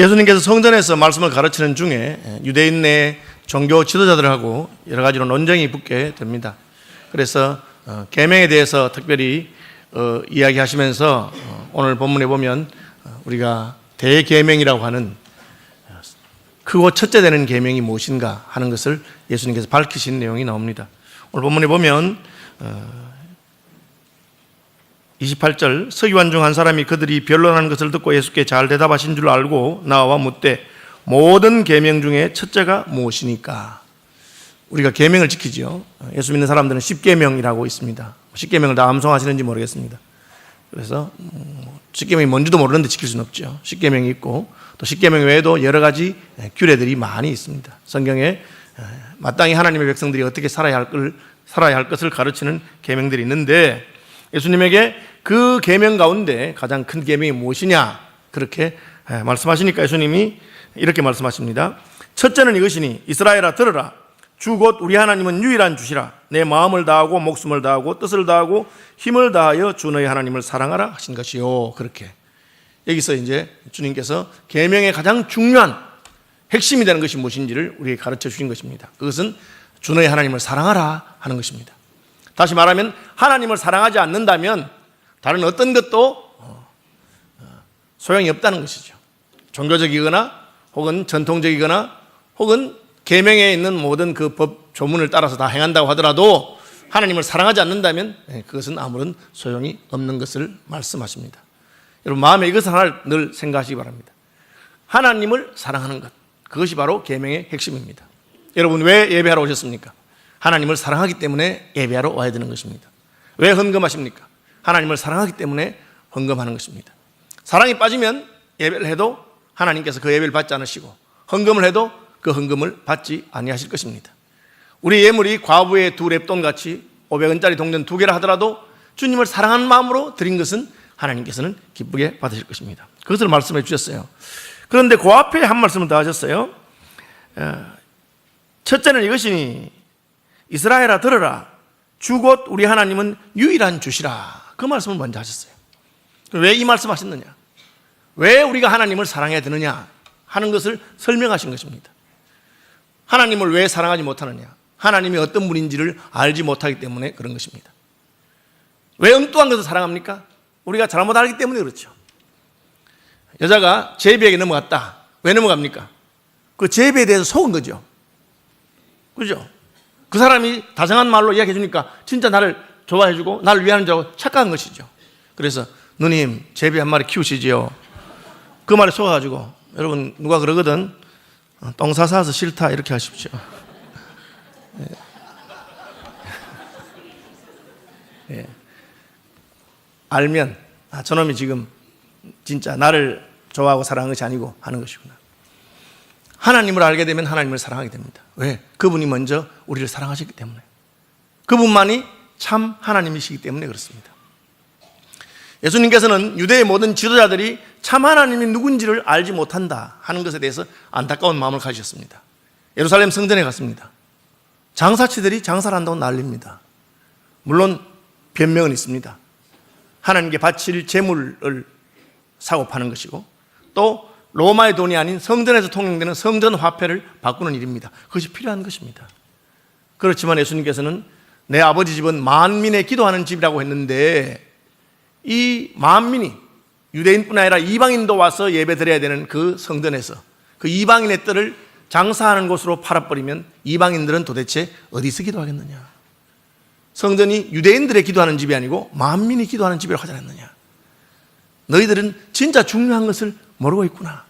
예수님께서 성전에서 말씀을 가르치는 중에 유대인 내 종교 지도자들하고 여러 가지로 논쟁이 붙게 됩니다. 그래서 계명에 대해서 특별히 이야기하시면서 오늘 본문에 보면 우리가 대계명이라고 하는 크고 첫째 되는 계명이 무엇인가 하는 것을 예수님께서 밝히신 내용이 나옵니다. 오늘 본문에 보면 28절, 서기관 중 한 사람이 그들이 변론하는 것을 듣고 예수께 잘 대답하신 줄 알고 나와 묻되 모든 계명 중에 첫째가 무엇이니까? 우리가 계명을 지키죠. 예수 믿는 사람들은 10계명이라고 있습니다. 10계명을 다 암송하시는지 모르겠습니다. 그래서 10계명이 뭔지도 모르는데 지킬 수는 없죠. 10계명이 있고 또 10계명 외에도 여러 가지 규례들이 많이 있습니다. 성경에 마땅히 하나님의 백성들이 어떻게 살아야 할 것을 가르치는 계명들이 있는데 예수님에게 그 계명 가운데 가장 큰 계명이 무엇이냐 그렇게 말씀하시니까 예수님이 이렇게 말씀하십니다. 첫째는 이것이니 이스라엘아 들으라. 주 곧 우리 하나님은 유일한 주시라. 내 마음을 다하고 목숨을 다하고 뜻을 다하고 힘을 다하여 주 너희 하나님을 사랑하라 하신 것이요. 그렇게 여기서 이제 주님께서 계명의 가장 중요한 핵심이 되는 것이 무엇인지를 우리에게 가르쳐 주신 것입니다. 그것은 주 너희 하나님을 사랑하라 하는 것입니다. 다시 말하면 하나님을 사랑하지 않는다면 다른 어떤 것도 소용이 없다는 것이죠. 종교적이거나 혹은 전통적이거나 혹은 계명에 있는 모든 그 법 조문을 따라서 다 행한다고 하더라도 하나님을 사랑하지 않는다면 그것은 아무런 소용이 없는 것을 말씀하십니다. 여러분 마음에 이것을 하나 늘 생각하시기 바랍니다. 하나님을 사랑하는 것, 그것이 바로 계명의 핵심입니다. 여러분 왜 예배하러 오셨습니까? 하나님을 사랑하기 때문에 예배하러 와야 되는 것입니다. 왜 헌금하십니까? 하나님을 사랑하기 때문에 헌금하는 것입니다. 사랑이 빠지면 예배를 해도 하나님께서 그 예배를 받지 않으시고 헌금을 해도 그 헌금을 받지 아니하실 것입니다. 우리 예물이 과부의 2렙돈 같이 500원짜리 동전 2개라 하더라도 주님을 사랑하는 마음으로 드린 것은 하나님께서는 기쁘게 받으실 것입니다. 그것을 말씀해 주셨어요. 그런데 그 앞에 한 말씀을 더 하셨어요. 첫째는 이것이니 이스라엘아 들으라. 주 곧 우리 하나님은 유일한 주시라. 그 말씀을 먼저 하셨어요. 왜 이 말씀 하셨느냐? 왜 우리가 하나님을 사랑해야 되느냐 하는 것을 설명하신 것입니다. 하나님을 왜 사랑하지 못하느냐? 하나님이 어떤 분인지를 알지 못하기 때문에 그런 것입니다. 왜 엉뚱한 것을 사랑합니까? 우리가 잘못 알기 때문에 그렇죠. 여자가 제비에게 넘어갔다. 왜 넘어갑니까? 그 제비에 대해서 속은 거죠. 그죠? 그 사람이 다정한 말로 이야기해 주니까 진짜 나를 좋아해 주고 나를 위하는 줄 알고 착각한 것이죠. 그래서 누님 제비 한 마리 키우시지요. 그 말에 속아가지고 여러분 누가 그러거든 똥 싸서 싫다 이렇게 하십시오. 예. 알면 저놈이 지금 진짜 나를 좋아하고 사랑하는 것이 아니고 하는 것이구나. 하나님을 알게 되면 하나님을 사랑하게 됩니다. 왜? 그분이 먼저 우리를 사랑하셨기 때문에. 그분만이 참 하나님이시기 때문에 그렇습니다. 예수님께서는 유대의 모든 지도자들이 참 하나님이 누군지를 알지 못한다 하는 것에 대해서 안타까운 마음을 가지셨습니다. 예루살렘 성전에 갔습니다. 장사치들이 장사를 한다고 난립니다. 물론 변명은 있습니다. 하나님께 바칠 제물을 사고 파는 것이고 또 로마의 돈이 아닌 성전에서 통용되는 성전 화폐를 바꾸는 일입니다. 그것이 필요한 것입니다. 그렇지만 예수님께서는 내 아버지 집은 만민의 기도하는 집이라고 했는데 이 만민이 유대인뿐 아니라 이방인도 와서 예배 드려야 되는 그 성전에서 그 이방인의 뜰을 장사하는 곳으로 팔아버리면 이방인들은 도대체 어디서 기도하겠느냐? 성전이 유대인들의 기도하는 집이 아니고 만민이 기도하는 집이라고 하지 않았느냐? 너희들은 진짜 중요한 것을 모르고 있구나.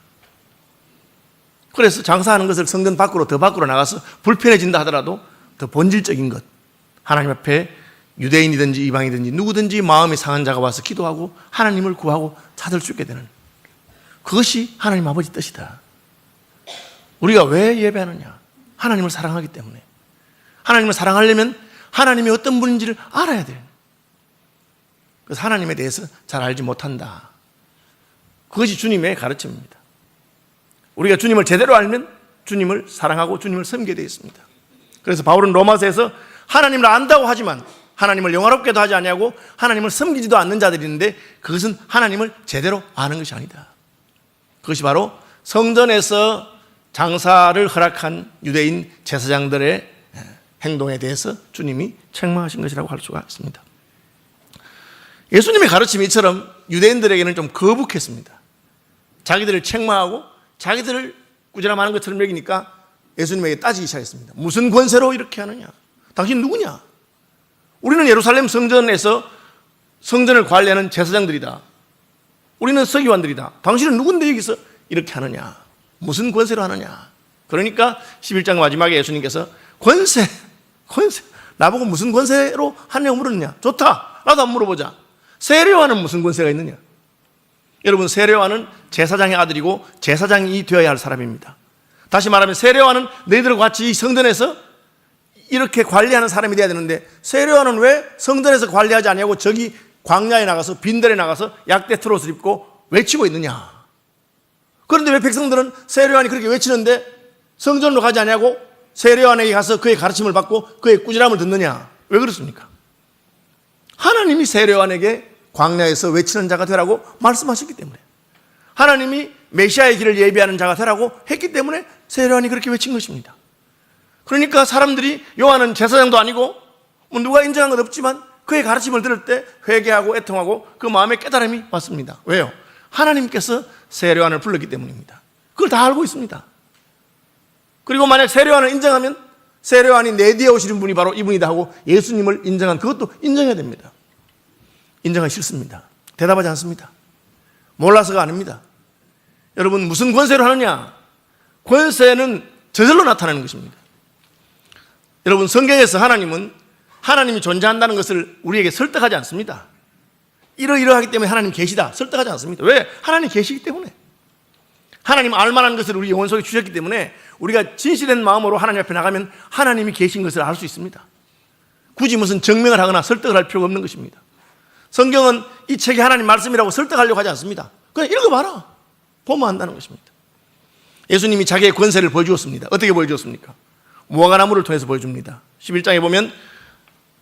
그래서 장사하는 것을 성전 밖으로 더 밖으로 나가서 불편해진다 하더라도 더 본질적인 것, 하나님 앞에 유대인이든지 이방이든지 누구든지 마음이 상한 자가 와서 기도하고 하나님을 구하고 찾을 수 있게 되는 그것이 하나님 아버지 뜻이다. 우리가 왜 예배하느냐? 하나님을 사랑하기 때문에. 하나님을 사랑하려면 하나님이 어떤 분인지를 알아야 돼요. 그래서 하나님에 대해서 잘 알지 못한다. 그것이 주님의 가르침입니다. 우리가 주님을 제대로 알면 주님을 사랑하고 주님을 섬기게 되어 있습니다. 그래서 바울은 로마서에서 하나님을 안다고 하지만 하나님을 영화롭게도 하지 아니하고 하나님을 섬기지도 않는 자들이 있는데 그것은 하나님을 제대로 아는 것이 아니다. 그것이 바로 성전에서 장사를 허락한 유대인 제사장들의 행동에 대해서 주님이 책망하신 것이라고 할 수가 있습니다. 예수님의 가르침이 이처럼 유대인들에게는 좀 거북했습니다. 자기들을 책망하고 자기들을 꾸지람하는 것처럼 여기니까 예수님에게 따지기 시작했습니다. 무슨 권세로 이렇게 하느냐? 당신 누구냐? 우리는 예루살렘 성전에서 성전을 관리하는 제사장들이다. 우리는 서기관들이다. 당신은 누군데 여기서 이렇게 하느냐? 무슨 권세로 하느냐? 그러니까 11장 마지막에 예수님께서 권세, 나보고 무슨 권세로 하냐고 물었느냐? 좋다. 나도 한번 물어보자. 세례요한은 무슨 권세가 있느냐? 여러분, 세례요한은 제사장의 아들이고 제사장이 되어야 할 사람입니다. 다시 말하면 세례요한은 너희들과 같이 이 성전에서 이렇게 관리하는 사람이 되어야 되는데, 세례요한은 왜 성전에서 관리하지 않냐고 저기 광야에 나가서 빈들에 나가서 약대 트롯을 입고 외치고 있느냐? 그런데 왜 백성들은 세례요한이 그렇게 외치는데 성전으로 가지 않냐고 세례요한에게 가서 그의 가르침을 받고 그의 꾸지람을 듣느냐? 왜 그렇습니까? 하나님이 세례요한에게 광야에서 외치는 자가 되라고 말씀하셨기 때문에, 하나님이 메시아의 길을 예비하는 자가 되라고 했기 때문에 세례요한이 그렇게 외친 것입니다. 그러니까 사람들이 요한은 제사장도 아니고 뭐 누가 인정한 건 없지만 그의 가르침을 들을 때 회개하고 애통하고 그 마음에 깨달음이 왔습니다. 왜요? 하나님께서 세례요한을 불렀기 때문입니다. 그걸 다 알고 있습니다. 그리고 만약 세례요한을 인정하면 세례요한이 내 뒤에 오시는 분이 바로 이분이다 하고 예수님을 인정한 그것도 인정해야 됩니다. 인정하기 싫습니다. 대답하지 않습니다. 몰라서가 아닙니다. 여러분, 무슨 권세로 하느냐? 권세는 저절로 나타나는 것입니다. 여러분, 성경에서 하나님이 존재한다는 것을 우리에게 설득하지 않습니다. 이러이러하기 때문에 하나님 계시다 설득하지 않습니다. 왜? 하나님 계시기 때문에. 하나님 알만한 것을 우리 영혼 속에 주셨기 때문에 우리가 진실된 마음으로 하나님 앞에 나가면 하나님이 계신 것을 알 수 있습니다. 굳이 무슨 증명을 하거나 설득을 할 필요가 없는 것입니다. 성경은 이 책이 하나님 말씀이라고 설득하려고 하지 않습니다. 그냥 읽어봐라. 보면 안다는 것입니다. 예수님이 자기의 권세를 보여주었습니다. 어떻게 보여주었습니까? 무화과나무를 통해서 보여줍니다. 11장에 보면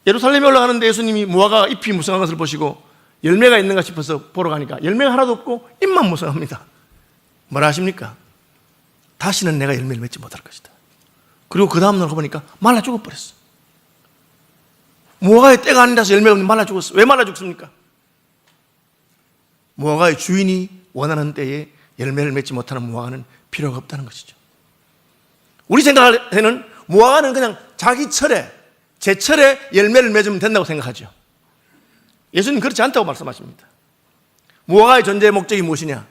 예루살렘에 올라가는데 예수님이 무화과 잎이 무성한 것을 보시고 열매가 있는가 싶어서 보러 가니까 열매가 하나도 없고 잎만 무성합니다. 뭐라 하십니까? 다시는 내가 열매를 맺지 못할 것이다. 그리고 그 다음날 가보니까 말라 죽어버렸어. 무화과의 때가 아니라서 열매가 없는데 말라 죽었어. 왜 말라 죽습니까? 무화과의 주인이 원하는 때에 열매를 맺지 못하는 무화과는 필요가 없다는 것이죠. 우리 생각할 때는 무화과는 그냥 자기 철에, 제철에 열매를 맺으면 된다고 생각하죠. 예수님 그렇지 않다고 말씀하십니다. 무화과의 존재의 목적이 무엇이냐?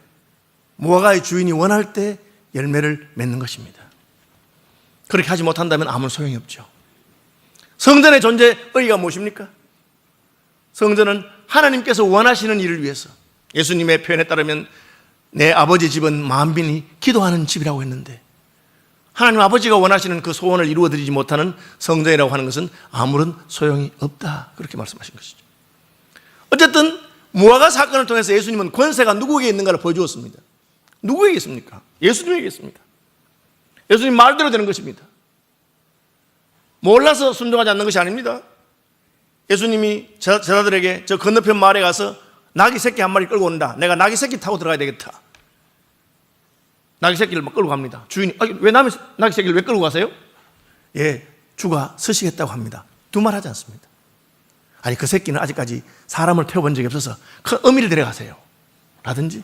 무화과의 주인이 원할 때 열매를 맺는 것입니다. 그렇게 하지 못한다면 아무 소용이 없죠. 성전의 존재의 의의가 무엇입니까? 성전은 하나님께서 원하시는 일을 위해서, 예수님의 표현에 따르면 내 아버지 집은 만민이 기도하는 집이라고 했는데, 하나님 아버지가 원하시는 그 소원을 이루어드리지 못하는 성전이라고 하는 것은 아무런 소용이 없다, 그렇게 말씀하신 것이죠. 어쨌든 무화과 사건을 통해서 예수님은 권세가 누구에게 있는가를 보여주었습니다. 누구에게 있습니까? 예수님에게 있습니다. 예수님 말대로 되는 것입니다. 몰라서 순종하지 않는 것이 아닙니다. 예수님이 제자들에게 저 건너편 마을에 가서 나귀 새끼 한 마리 끌고 온다. 내가 나귀 새끼 타고 들어가야 되겠다. 나귀 새끼를 막 끌고 갑니다. 주인이 왜 남의 나귀 새끼를 왜 끌고 가세요? 예, 주가 서시겠다고 합니다. 두말하지 않습니다. 아니 그 새끼는 아직까지 사람을 태워본 적이 없어서 큰 어미를 데려가세요 라든지,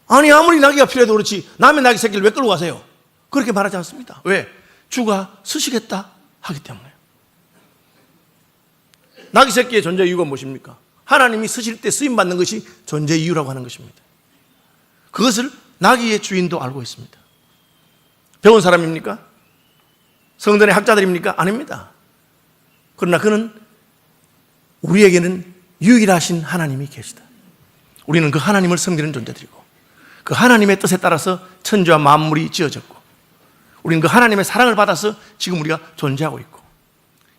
아니 아무리 나귀가 필요해도 그렇지 남의 나귀 새끼를 왜 끌고 가세요? 그렇게 말하지 않습니다. 왜? 주가 서시겠다 하기 때문에. 나귀 새끼의 존재 이유가 무엇입니까? 하나님이 서실 때 쓰임받는 것이 존재 이유라고 하는 것입니다. 그것을 나귀의 주인도 알고 있습니다. 배운 사람입니까? 성전의 학자들입니까? 아닙니다. 그러나 그는 우리에게는 유일하신 하나님이 계시다. 우리는 그 하나님을 섬기는 존재들이고 그 하나님의 뜻에 따라서 천지와 만물이 지어졌고 우리는 그 하나님의 사랑을 받아서 지금 우리가 존재하고 있고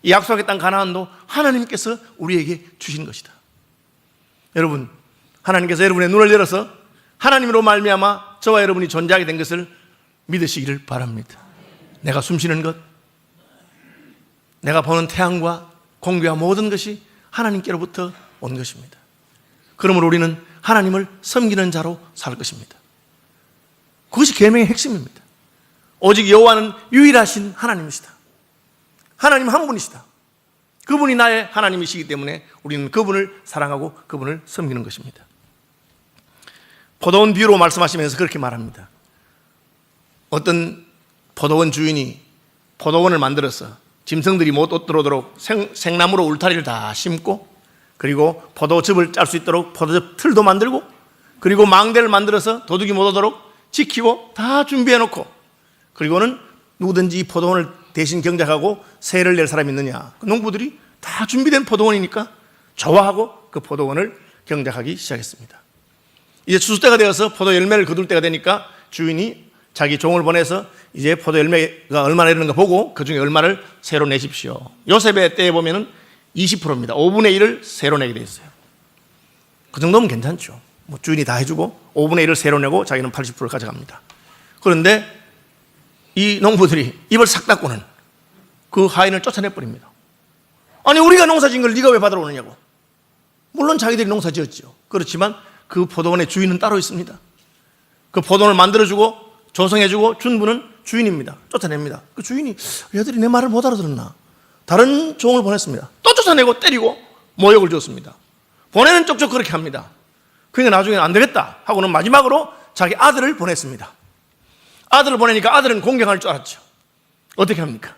이 약속의 땅 가나안도 하나님께서 우리에게 주신 것이다. 여러분, 하나님께서 여러분의 눈을 열어서 하나님으로 말미암아 저와 여러분이 존재하게 된 것을 믿으시기를 바랍니다. 내가 숨쉬는 것, 내가 보는 태양과 공기와 모든 것이 하나님께로부터 온 것입니다. 그러므로 우리는 하나님을 섬기는 자로 살 것입니다. 그것이 계명의 핵심입니다. 오직 여호와는 유일하신 하나님이시다. 하나님 한 분이시다. 그분이 나의 하나님이시기 때문에 우리는 그분을 사랑하고 그분을 섬기는 것입니다. 포도원 비유로 말씀하시면서 그렇게 말합니다. 어떤 포도원 주인이 포도원을 만들어서 짐승들이 못 들어오도록 생나무로 울타리를 다 심고, 그리고 포도즙을 짤 수 있도록 포도즙 틀도 만들고, 그리고 망대를 만들어서 도둑이 못 오도록 지키고 다 준비해 놓고, 그리고는 누구든지 이 포도원을 대신 경작하고 세를 낼 사람이 있느냐, 그 농부들이 다 준비된 포도원이니까 좋아하고 그 포도원을 경작하기 시작했습니다. 이제 추수 때가 되어서 포도 열매를 거둘 때가 되니까 주인이 자기 종을 보내서 이제 포도 열매가 얼마나 이르는가 보고 그 중에 얼마를 새로 내십시오. 요셉의 때에 보면은 20%입니다. 5분의 1을 새로 내게 돼 있어요. 그 정도면 괜찮죠. 뭐 주인이 다 해주고 5분의 1을 새로 내고 자기는 80%를 가져갑니다. 그런데 이 농부들이 입을 싹 닫고는 그 하인을 쫓아내버립니다. 아니, 우리가 농사 지은 걸 네가 왜 받으러 오느냐고. 물론 자기들이 농사 지었죠. 그렇지만 그 포도원의 주인은 따로 있습니다. 그 포도원을 만들어주고 조성해주고 준 분은 주인입니다. 쫓아냅니다. 그 주인이 얘들이 내 말을 못 알아들었나, 다른 종을 보냈습니다. 또 쫓아내고 때리고 모욕을 줬습니다. 보내는 쪽쪽 그렇게 합니다. 그러니까 나중에는 안 되겠다 하고는 마지막으로 자기 아들을 보냈습니다. 아들을 보내니까 아들은 공경할 줄 알았죠. 어떻게 합니까?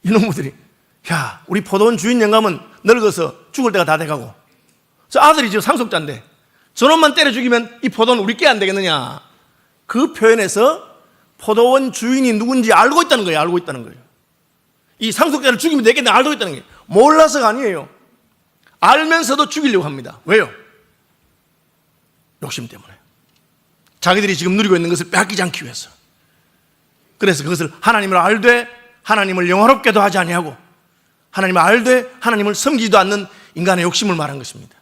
이놈들이, 야, 우리 포도원 주인 영감은 늙어서 죽을 때가 다 돼가고 저 아들이 지금 상속자인데 저놈만 때려 죽이면 이 포도원 우리께 안 되겠느냐. 그 표현에서 포도원 주인이 누군지 알고 있다는 거예요. 알고 있다는 거예요. 이 상속자를 죽이면 되겠네 알고 있다는 거예요. 몰라서가 아니에요. 알면서도 죽이려고 합니다. 왜요? 욕심 때문에. 자기들이 지금 누리고 있는 것을 빼앗기지 않기 위해서. 그래서 그것을 하나님을 알되 하나님을 영화롭게도 하지 아니하고 하나님을 알되 하나님을 섬기지도 않는 인간의 욕심을 말한 것입니다.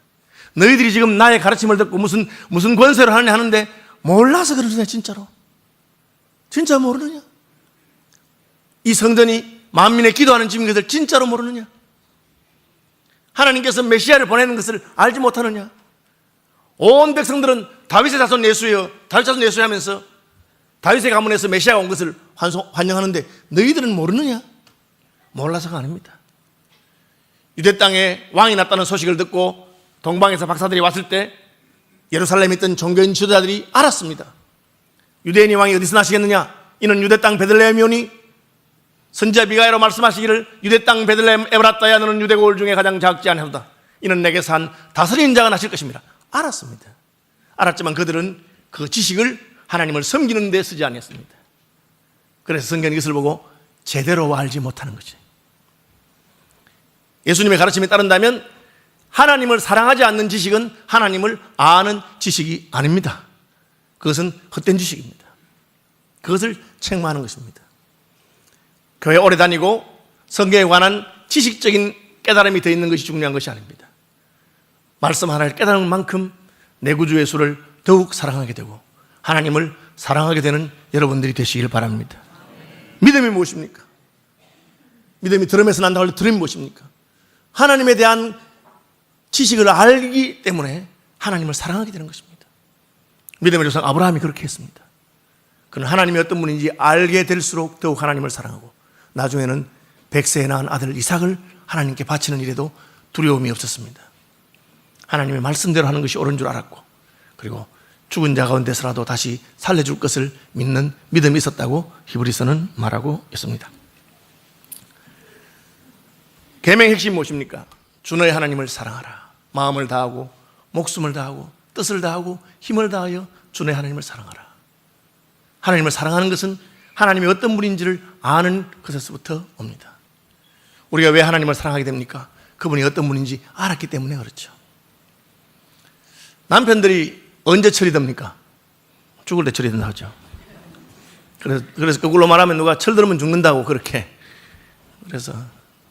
너희들이 지금 나의 가르침을 듣고 무슨 권세로 하느냐 하는데 몰라서 그러느냐. 진짜로 진짜 모르느냐? 이 성전이 만민의 기도하는 집인 것을 진짜로 모르느냐? 하나님께서 메시아를 보내는 것을 알지 못하느냐? 온 백성들은 다윗의 자손 예수여, 다윗 자손 예수여 하면서 다윗의 가문에서 메시아가 온 것을 환영하는데 너희들은 모르느냐? 몰라서가 아닙니다. 유대 땅에 왕이 났다는 소식을 듣고 동방에서 박사들이 왔을 때 예루살렘에 있던 종교인 지도자들이 알았습니다. 유대인이 왕이 어디서 나시겠느냐? 이는 유대 땅 베들레헴이 오니 선지자 미가야로 말씀하시기를 유대 땅 베들레헴 에브라타야 너는 유대 고을 중에 가장 작지 않으다. 이는 내게서 한 다스리는 자가 나실 것입니다. 알았습니다. 알았지만 그들은 그 지식을 하나님을 섬기는 데 쓰지 않았습니다. 그래서 성경이 이것을 보고 제대로 알지 못하는 거죠. 예수님의 가르침에 따른다면 하나님을 사랑하지 않는 지식은 하나님을 아는 지식이 아닙니다. 그것은 헛된 지식입니다. 그것을 책망하는 것입니다. 교회 오래 다니고 성경에 관한 지식적인 깨달음이 더 있는 것이 중요한 것이 아닙니다. 말씀 하나를 깨달은 만큼 내 구주 예수를 더욱 사랑하게 되고 하나님을 사랑하게 되는 여러분들이 되시길 바랍니다. 믿음이 무엇입니까? 믿음이 들음에서 난다고 할 때 들음이 무엇입니까? 하나님에 대한 지식을 알기 때문에 하나님을 사랑하게 되는 것입니다. 믿음의 조상 아브라함이 그렇게 했습니다. 그는 하나님이 어떤 분인지 알게 될수록 더욱 하나님을 사랑하고 나중에는 100세에 낳은 아들 이삭을 하나님께 바치는 일에도 두려움이 없었습니다. 하나님의 말씀대로 하는 것이 옳은 줄 알았고, 그리고 죽은 자 가운데서라도 다시 살려줄 것을 믿는 믿음이 있었다고 히브리서는 말하고 있습니다. 계명의 핵심이 무엇입니까? 주 너의 하나님을 사랑하라. 마음을 다하고 목숨을 다하고 뜻을 다하고 힘을 다하여 주 너의 하나님을 사랑하라. 하나님을 사랑하는 것은 하나님이 어떤 분인지를 아는 것에서부터 옵니다. 우리가 왜 하나님을 사랑하게 됩니까? 그분이 어떤 분인지 알았기 때문에 그렇죠. 남편들이 언제 철이 듭니까? 죽을 때 철이 든다 하죠. 그래서 그걸로 말하면 누가 철들으면 죽는다고 그렇게. 그래서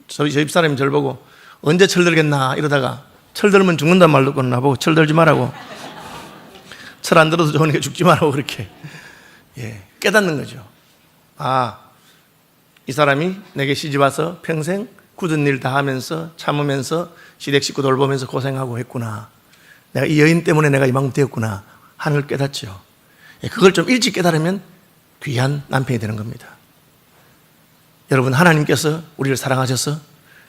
저희 집사람이 저를 보고 언제 철들겠나 이러다가 철들면 죽는단 말 듣고 나보고 철들지 말라고, 철 안 들어도 좋으니까 죽지 말라고 그렇게 깨닫는 거죠. 아, 이 사람이 내게 시집 와서 평생 굳은 일 다 하면서 참으면서 시댁 식구 돌보면서 고생하고 했구나. 내가 이 여인 때문에 내가 이만큼 되었구나 하는 걸 깨닫죠. 그걸 좀 일찍 깨달으면 귀한 남편이 되는 겁니다. 여러분, 하나님께서 우리를 사랑하셔서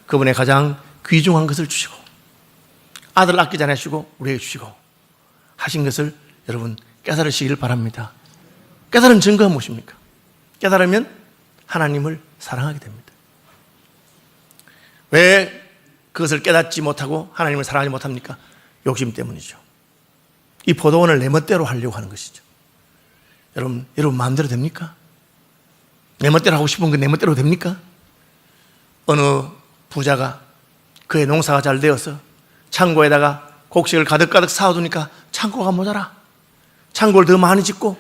그분의 가장 귀중한 것을 주시고 아들 아끼지 않으시고 우리에게 주시고 하신 것을 여러분 깨달으시기를 바랍니다. 깨달은 증거가 무엇입니까? 깨달으면 하나님을 사랑하게 됩니다. 왜 그것을 깨닫지 못하고 하나님을 사랑하지 못합니까? 욕심 때문이죠. 이 포도원을 내 멋대로 하려고 하는 것이죠. 여러분 마음대로 됩니까? 내 멋대로 하고 싶은 건 내 멋대로 됩니까? 어느 부자가 그의 농사가 잘 되어서 창고에다가 곡식을 가득가득 쌓아두니까 창고가 모자라. 창고를 더 많이 짓고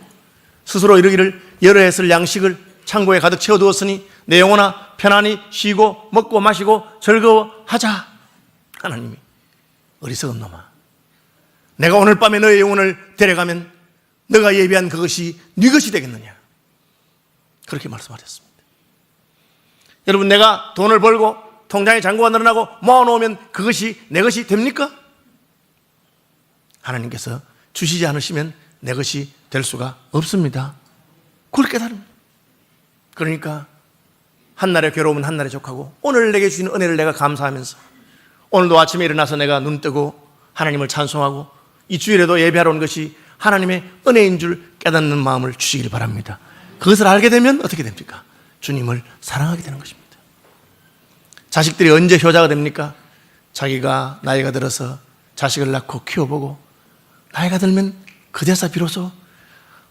스스로 이르기를 여러 해 쓸 양식을 창고에 가득 채워두었으니 내 영혼아 편안히 쉬고 먹고 마시고 즐거워하자. 하나님이 어리석은 놈아, 내가 오늘 밤에 너의 영혼을 데려가면 너가 예비한 그것이 네 것이 되겠느냐, 그렇게 말씀하셨습니다. 여러분, 내가 돈을 벌고 통장에 잔고가 늘어나고 모아놓으면 그것이 내 것이 됩니까? 하나님께서 주시지 않으시면 내 것이 될 수가 없습니다. 그걸 깨달습니다. 그러니까 한날의 괴로움은 한날의 족하고 오늘 내게 주신 은혜를 내가 감사하면서 오늘도 아침에 일어나서 내가 눈 뜨고 하나님을 찬송하고 이 주일에도 예배하러 온 것이 하나님의 은혜인 줄 깨닫는 마음을 주시길 바랍니다. 그것을 알게 되면 어떻게 됩니까? 주님을 사랑하게 되는 것입니다. 자식들이 언제 효자가 됩니까? 자기가 나이가 들어서 자식을 낳고 키워보고 나이가 들면 그제서 비로소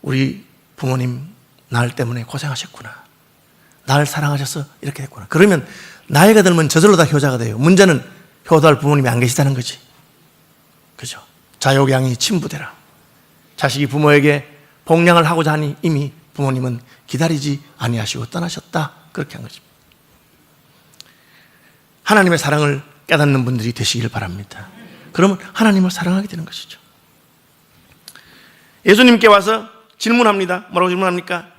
우리 부모님 날 때문에 고생하셨구나, 날 사랑하셔서 이렇게 됐구나. 그러면 나이가 들면 저절로 다 효자가 돼요. 문제는 효도할 부모님이 안 계시다는 거지. 그죠? 자욕양이 친부되라. 자식이 부모에게 복양을 하고자 하니 이미 부모님은 기다리지 아니하시고 떠나셨다, 그렇게 한 것입니다. 하나님의 사랑을 깨닫는 분들이 되시길 바랍니다. 그러면 하나님을 사랑하게 되는 것이죠. 예수님께 와서 질문합니다. 뭐라고 질문합니까?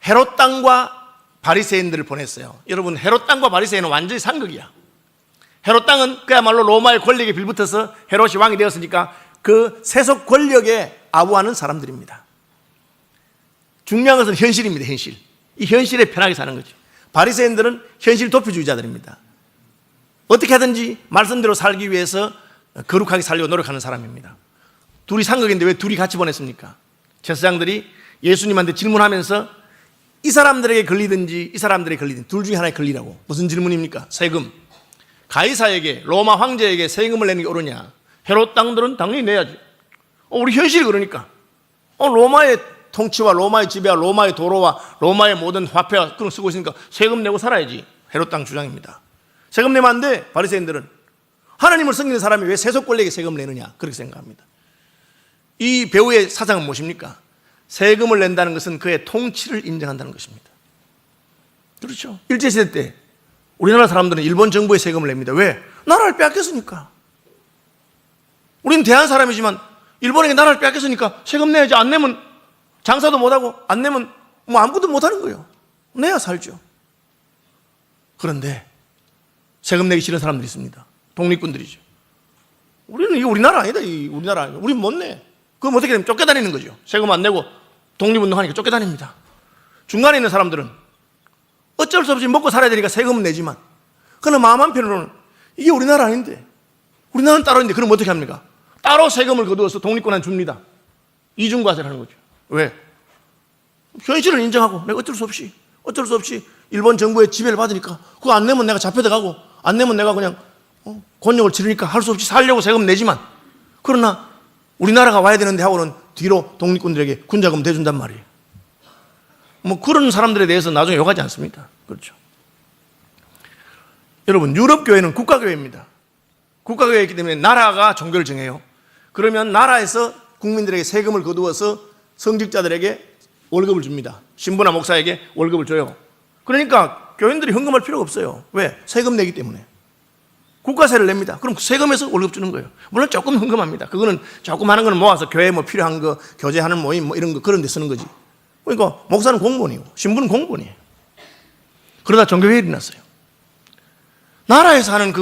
헤롯 땅과 바리새인들을 보냈어요. 여러분, 헤롯 땅과 바리새인은 완전히 상극이야. 헤롯 땅은 그야말로 로마의 권력에 빌붙어서 헤롯이 왕이 되었으니까 그 세속 권력에 아부하는 사람들입니다. 중요한 것은 현실입니다. 현실. 이 현실에 편하게 사는 거죠. 바리새인들은 현실 도피주의자들입니다. 어떻게 하든지 말씀대로 살기 위해서 거룩하게 살려고 노력하는 사람입니다. 둘이 상극인데 왜 둘이 같이 보냈습니까? 제사장들이 예수님한테 질문하면서 이 사람들에게 걸리든지 이 사람들에게 걸리든지 둘 중에 하나에 걸리라고. 무슨 질문입니까? 세금. 가이사에게, 로마 황제에게 세금을 내는 게 옳으냐? 헤롯 땅들은 당연히 내야지. 우리 현실이 그러니까. 로마의 통치와 로마의 지배와 로마의 도로와 로마의 모든 화폐와 그런 거 쓰고 있으니까 세금 내고 살아야지. 헤롯 땅 주장입니다. 세금 내면 안 돼. 바리새인들은 하나님을 섬기는 사람이 왜 세속 권력에 세금을 내느냐, 그렇게 생각합니다. 이 배우의 사상은 무엇입니까? 세금을 낸다는 것은 그의 통치를 인정한다는 것입니다. 그렇죠. 일제시대 때 우리나라 사람들은 일본 정부에 세금을 냅니다. 왜? 나라를 빼앗겼으니까. 우리는 대한 사람이지만 일본에게 나라를 빼앗겼으니까 세금 내야지. 안 내면 장사도 못하고 안 내면 뭐 아무것도 못하는 거예요. 내야 살죠. 그런데 세금 내기 싫은 사람들이 있습니다. 독립군들이죠. 우리는 이게 우리나라 아니다. 우리나라 아니다. 우리는 못 내. 그럼 어떻게 되면 쫓겨다니는 거죠. 세금 안 내고 독립운동하니까 쫓겨다닙니다. 중간에 있는 사람들은 어쩔 수 없이 먹고 살아야 되니까 세금은 내지만, 그러나 마음 한편으로는 이게 우리나라 아닌데, 우리나라는 따로 있는데, 그럼 어떻게 합니까? 따로 세금을 거두어서 독립군한테 줍니다. 이중과세를 하는 거죠. 왜? 현실을 인정하고 내가 어쩔 수 없이 일본 정부의 지배를 받으니까 그거 안 내면 내가 잡혀들어가고 안 내면 내가 그냥 곤욕을 치르니까 할 수 없이 살려고 세금 내지만, 그러나 우리나라가 와야 되는데 하고는 뒤로 독립군들에게 군자금 대준단 말이에요. 뭐 그런 사람들에 대해서 나중에 욕하지 않습니다. 그렇죠. 여러분, 유럽 교회는 국가교회입니다. 국가교회이기 때문에 나라가 종교를 정해요. 그러면 나라에서 국민들에게 세금을 거두어서 성직자들에게 월급을 줍니다. 신부나 목사에게 월급을 줘요. 그러니까 교인들이 헌금할 필요가 없어요. 왜? 세금 내기 때문에. 국가세를 냅니다. 그럼 그 세금에서 월급 주는 거예요. 물론 조금 헌금합니다. 그거는 조금 하는 거는 모아서 교회에 뭐 필요한 거, 교제하는 모임 뭐 이런 거 그런 데 쓰는 거지. 그러니까 목사는 공무원이고 신부는 공무원이에요. 그러다 종교회의를 났어요. 나라에 사는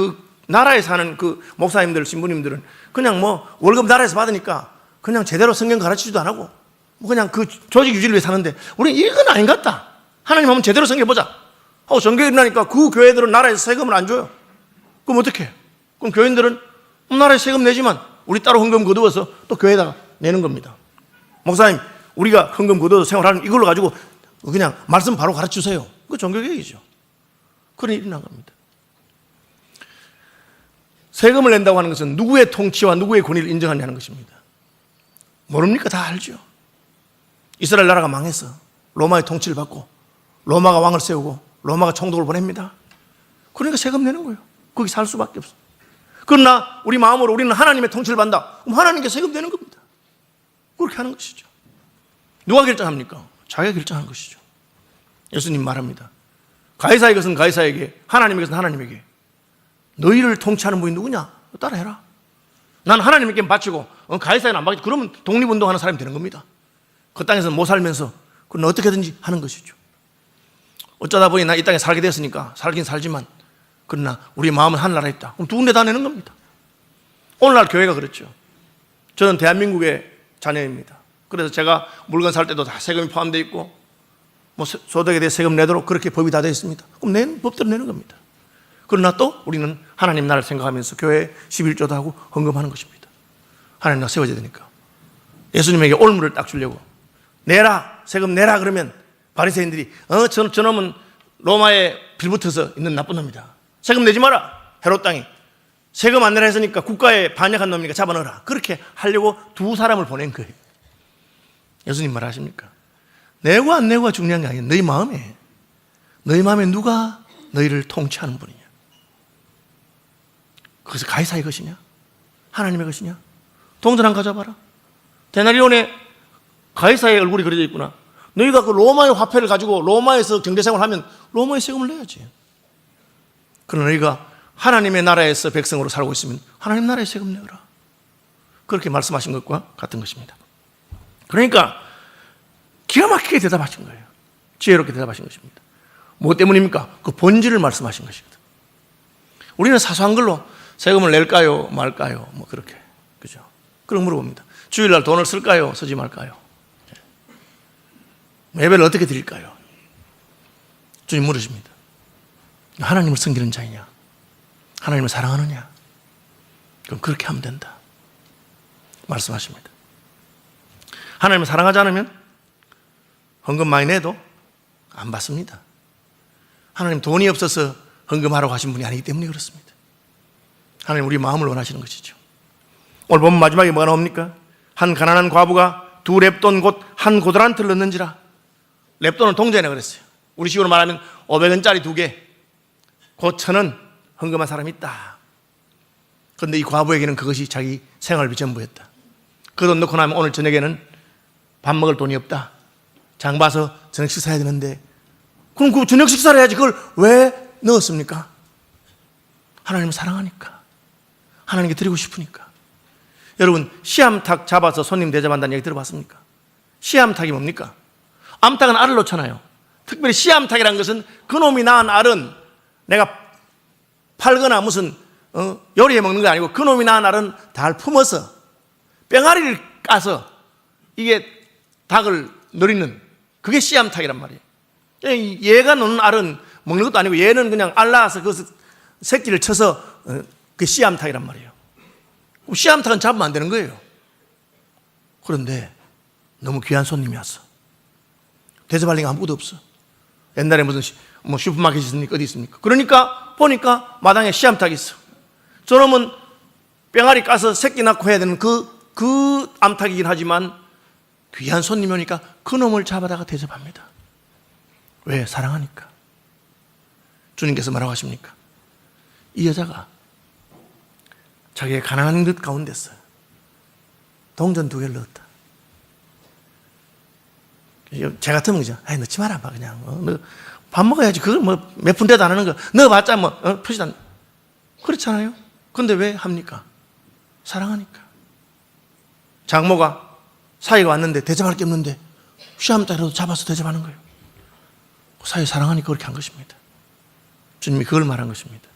그 목사님들, 신부님들은 그냥 뭐 월급 나라에서 받으니까 그냥 제대로 성경 가르치지도 안 하고 뭐 그냥 그 조직 유지를 위해 사는데 우리는 이건 아닌 것 같다. 하나님 한번 제대로 섬겨보자 하고 정교회 일어나니까 그 교회들은 나라에서 세금을 안 줘요. 그럼 어떻게 해요? 그럼 교인들은 나라에 세금 내지만 우리 따로 헌금 거두어서 또 교회에다가 내는 겁니다. 목사님, 우리가 헌금 거두어서 생활하는 이걸로 가지고 그냥 말씀 바로 가르쳐주세요. 그거 종교개혁이죠. 그런 일이 일어난 겁니다. 세금을 낸다고 하는 것은 누구의 통치와 누구의 권위를 인정하냐는 것입니다. 모릅니까? 다 알죠. 이스라엘 나라가 망해서 로마의 통치를 받고 로마가 왕을 세우고 로마가 총독을 보냅니다. 그러니까 세금 내는 거예요. 거기 살 수밖에 없어. 그러나 우리 마음으로 우리는 하나님의 통치를 받는다. 그럼 하나님께 세금 내는 겁니다. 그렇게 하는 것이죠. 누가 결정합니까? 자기가 결정하는 것이죠. 예수님 말합니다. 가이사의 것은 가이사에게, 하나님의 것은 하나님에게. 너희를 통치하는 분이 누구냐? 따라해라. 난 하나님께 바치고 가이사에는 안 바치고 그러면 독립운동하는 사람이 되는 겁니다. 그 땅에서는 못 살면서 그건 어떻게든지 하는 것이죠. 어쩌다 보니 나 이 땅에 살게 됐으니까 살긴 살지만 그러나 우리 마음은 하늘나라에 있다. 그럼 두 군데 다 내는 겁니다. 오늘날 교회가 그렇죠. 저는 대한민국의 자녀입니다. 그래서 제가 물건 살 때도 다 세금이 포함되어 있고 뭐 소득에 대해 세금 내도록 그렇게 법이 다 되어 있습니다. 그럼 내는 법대로 내는 겁니다. 그러나 또 우리는 하나님 나라를 생각하면서 교회에 11조도 하고 헌금하는 것입니다. 하나님 나라 세워져야 되니까. 예수님에게 올무를 딱 주려고 내라, 세금 내라 그러면 바리새인들이 저놈은 로마에 빌붙어서 있는 나쁜 놈이다. 세금 내지 마라. 헤롯 땅이 세금 안 내라 했으니까 국가에 반역한 놈이니까 잡아넣어라. 그렇게 하려고 두 사람을 보낸 거예요. 예수님 말하십니까? 내고 안 내고가 중요한 게 아니에요. 너희 마음에 누가 너희를 통치하는 분이냐? 그것이 가이사의 것이냐? 하나님의 것이냐? 동전 한 가져봐라. 데나리온에 가이사의 얼굴이 그려져 있구나. 너희가 그 로마의 화폐를 가지고 로마에서 경제생활을 하면 로마의 세금을 내야지. 그러나 너희가 하나님의 나라에서 백성으로 살고 있으면 하나님 나라의 세금 내어라. 그렇게 말씀하신 것과 같은 것입니다. 그러니까 기가 막히게 대답하신 거예요. 지혜롭게 대답하신 것입니다. 무엇 때문입니까? 그 본질을 말씀하신 것입니다. 우리는 사소한 걸로 세금을 낼까요? 말까요? 뭐 그렇게. 그죠? 그런 물어봅니다. 주일날 돈을 쓸까요? 쓰지 말까요? 예배를 어떻게 드릴까요? 주님 물으십니다. 하나님을 섬기는 자이냐? 하나님을 사랑하느냐? 그럼 그렇게 하면 된다. 말씀하십니다. 하나님을 사랑하지 않으면 헌금 많이 내도 안 받습니다. 하나님 돈이 없어서 헌금하라고 하신 분이 아니기 때문에 그렇습니다. 하나님 우리 마음을 원하시는 것이죠. 오늘 보면 마지막에 뭐가 나옵니까? 한 가난한 과부가 두 렙돈 곧 한 고드란트를 넣는지라. 렙돈은 동전이라고 그랬어요. 우리 식으로 말하면 500원짜리 두 개, 곧 1,000원 헌금한 사람이 있다. 그런데 이 과부에게는 그것이 자기 생활비 전부였다. 그 돈 넣고 나면 오늘 저녁에는 밥 먹을 돈이 없다. 장 봐서 저녁 식사해야 되는데 그럼 그 저녁 식사를 해야지. 그걸 왜 넣었습니까? 하나님을 사랑하니까, 하나님께 드리고 싶으니까. 여러분, 씨암탉 잡아서 손님 대접한다는 얘기 들어봤습니까? 씨암탉이 뭡니까? 암탉은 알을 놓잖아요. 특별히 씨암탉이라는 것은 그놈이 낳은 알은 내가 팔거나 무슨 요리해 먹는 게 아니고 그놈이 낳은 알은 달 품어서 뺑아리를 까서 이게 닭을 노리는 그게 씨암탉이란 말이에요. 얘가 놓는 알은 먹는 것도 아니고 얘는 그냥 알 낳아서 그 새끼를 쳐서 그게 씨암탉이란 말이에요. 씨암탉은 잡으면 안 되는 거예요. 그런데 너무 귀한 손님이 왔어. 대접할 리가 아무것도 없어. 옛날에 무슨 슈퍼마켓이 있습니까? 어디 있습니까? 그러니까 보니까 마당에 씨암탉이 있어. 저놈은 뺑아리 까서 새끼 낳고 해야 되는 그 암탉이긴 하지만 귀한 손님이 오니까 그 놈을 잡아다가 대접합니다. 왜? 사랑하니까. 주님께서 뭐라고 하십니까? 이 여자가 자기의 가난한 듯 가운데서 동전 2개를 넣었다. 제 같으면 그죠? 아이, 넣지 마라, 그냥. 너 밥 먹어야지. 그걸 뭐 몇 푼 대도 안 하는 거. 넣어봤자 뭐, 표시도 안. 그렇잖아요? 근데 왜 합니까? 사랑하니까. 장모가 사위가 왔는데 대접할 게 없는데 씨암탉이라도 잡아서 대접하는 거예요. 사위 사랑하니까 그렇게 한 것입니다. 주님이 그걸 말한 것입니다.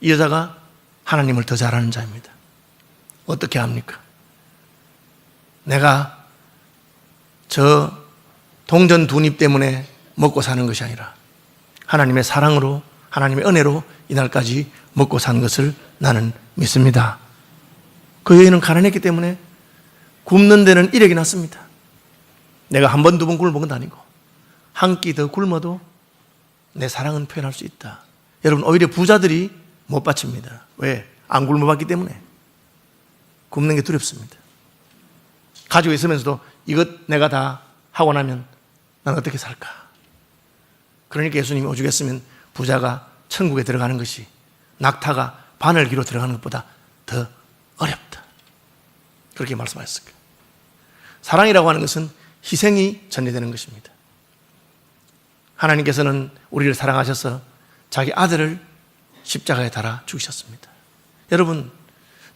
이 여자가 하나님을 더 잘 아는 자입니다. 어떻게 합니까? 내가 저 동전 두 입 때문에 먹고 사는 것이 아니라 하나님의 사랑으로, 하나님의 은혜로 이날까지 먹고 산 것을 나는 믿습니다. 그 여인은 가난했기 때문에 굶는 데는 이력이 났습니다. 내가 한 번, 두 번 굶은 건 아니고 한 끼 더 굶어도 내 사랑은 표현할 수 있다. 여러분, 오히려 부자들이 못 바칩니다. 왜? 안 굶어봤기 때문에. 굶는 게 두렵습니다. 가지고 있으면서도 이것 내가 다 하고 나면 난 어떻게 살까? 그러니까 예수님이 오죽했으면 부자가 천국에 들어가는 것이 낙타가 바늘기로 들어가는 것보다 더 어렵다. 그렇게 말씀하셨을 거예요. 사랑이라고 하는 것은 희생이 전제되는 것입니다. 하나님께서는 우리를 사랑하셔서 자기 아들을 십자가에 달아 죽이셨습니다. 여러분,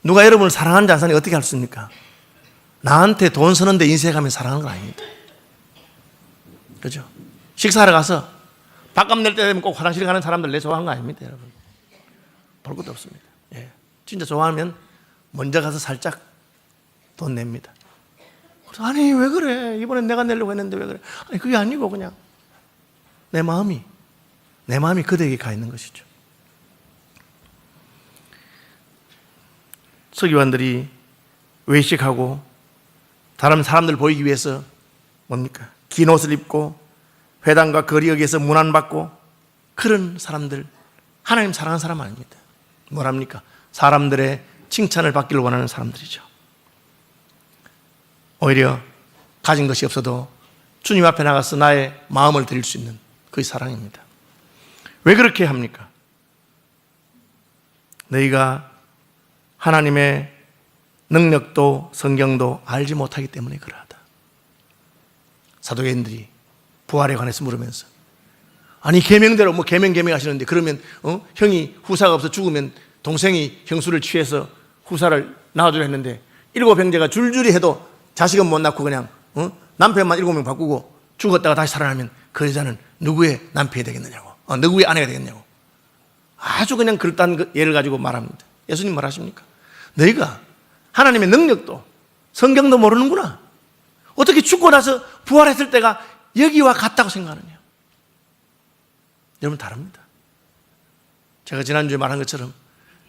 누가 여러분을 사랑하는지 안 사는지 어떻게 알 수 있습니까? 나한테 돈 쓰는데 인쇄하면 사랑하는 건 아닙니다. 그죠? 식사하러 가서 밥값 낼 때 되면 꼭 화장실 가는 사람들 내 좋아하는 거 아닙니다, 여러분. 볼 것도 없습니다. 예. 진짜 좋아하면 먼저 가서 살짝 돈 냅니다. 아니, 왜 그래? 이번엔 내가 내려고 했는데 왜 그래? 아니, 그게 아니고 그냥 내 마음이 그대에게 가 있는 것이죠. 서기관들이 외식하고 다른 사람들 보이기 위해서 뭡니까? 긴 옷을 입고 회당과 거리역에서 문안받고 그런 사람들, 하나님 사랑하는 사람 아닙니다. 뭐랍니까? 사람들의 칭찬을 받기를 원하는 사람들이죠. 오히려 가진 것이 없어도 주님 앞에 나가서 나의 마음을 드릴 수 있는 그의 사랑입니다. 왜 그렇게 합니까? 너희가 하나님의 능력도 성경도 알지 못하기 때문에 그러하다. 사도계인들이 부활에 관해서 물으면서 아니 계명대로 뭐 계명 하시는데 그러면 형이 후사가 없어 죽으면 동생이 형수를 취해서 후사를 낳아주려 했는데 7 형제가 줄줄이 해도 자식은 못 낳고 그냥 남편만 7명 바꾸고 죽었다가 다시 살아나면 그 여자는 누구의 남편이 되겠느냐고, 누구의 아내가 되겠냐고. 아주 그냥 그럴듯한 예를 가지고 말합니다. 예수님 말하십니까? 너희가 하나님의 능력도 성경도 모르는구나. 어떻게 죽고 나서 부활했을 때가 여기와 같다고 생각하느냐. 여러분, 다릅니다. 제가 지난주에 말한 것처럼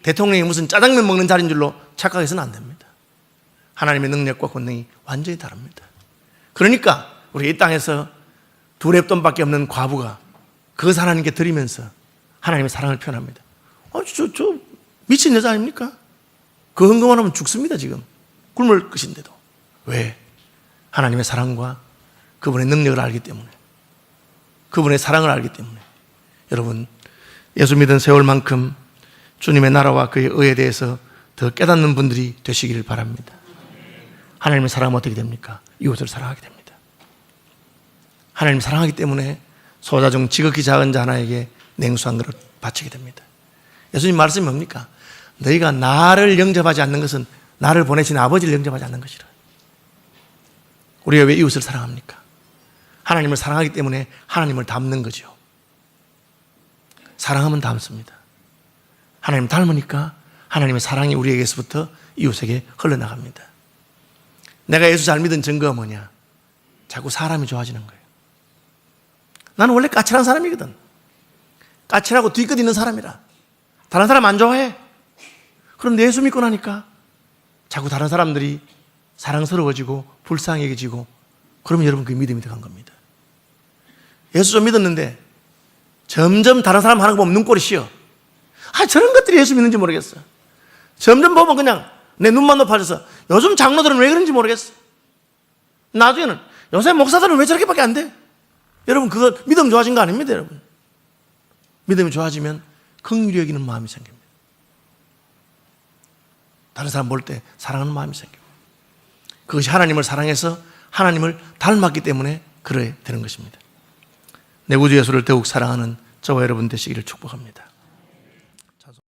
대통령이 무슨 짜장면 먹는 자리인 줄로 착각해서는 안 됩니다. 하나님의 능력과 권능이 완전히 다릅니다. 그러니까 우리 이 땅에서 2랩돈밖에 없는 과부가 그것을 하나님께 드리면서 하나님의 사랑을 표현합니다. 저 미친 여자 아닙니까? 그 헌금만 하면 죽습니다. 지금 굶을 것인데도. 왜? 하나님의 사랑과 그분의 능력을 알기 때문에, 그분의 사랑을 알기 때문에. 여러분, 예수 믿은 세월만큼 주님의 나라와 그의 의에 대해서 더 깨닫는 분들이 되시기를 바랍니다. 하나님을 사랑하면 어떻게 됩니까? 이웃을 사랑하게 됩니다. 하나님 사랑하기 때문에 소자 중 지극히 작은 자 하나에게 냉수 한 그릇 바치게 됩니다. 예수님 말씀이 뭡니까? 너희가 나를 영접하지 않는 것은 나를 보내신 아버지를 영접하지 않는 것이라. 우리가 왜 이웃을 사랑합니까? 하나님을 사랑하기 때문에 하나님을 닮는 거죠. 사랑하면 닮습니다. 하나님 닮으니까 하나님의 사랑이 우리에게서부터 이웃에게 흘러나갑니다. 내가 예수 잘 믿은 증거가 뭐냐? 자꾸 사람이 좋아지는 거예요. 나는 원래 까칠한 사람이거든. 까칠하고 뒤끝 있는 사람이라. 다른 사람 안 좋아해. 그런데 예수 믿고 나니까 자꾸 다른 사람들이 사랑스러워지고 불쌍히 여겨지고, 그러면 여러분 그 믿음이 들어간 겁니다. 예수 좀 믿었는데 점점 다른 사람 하는 거 보면 눈꼴이 씌어. 저런 것들이 예수 믿는지 모르겠어. 점점 보면 그냥 내 눈만 높아져서 요즘 장로들은 왜 그런지 모르겠어. 나중에는 요새 목사들은 왜 저렇게밖에 안 돼? 여러분, 그거 믿음 좋아진 거 아닙니다, 여러분. 믿음이 좋아지면 긍휼히 여기는 마음이 생깁니다. 다른 사람 볼 때 사랑하는 마음이 생깁니다. 그것이 하나님을 사랑해서 하나님을 닮았기 때문에 그래 되는 것입니다. 내 구주 예수를 더욱 사랑하는 저와 여러분 되시기를 축복합니다.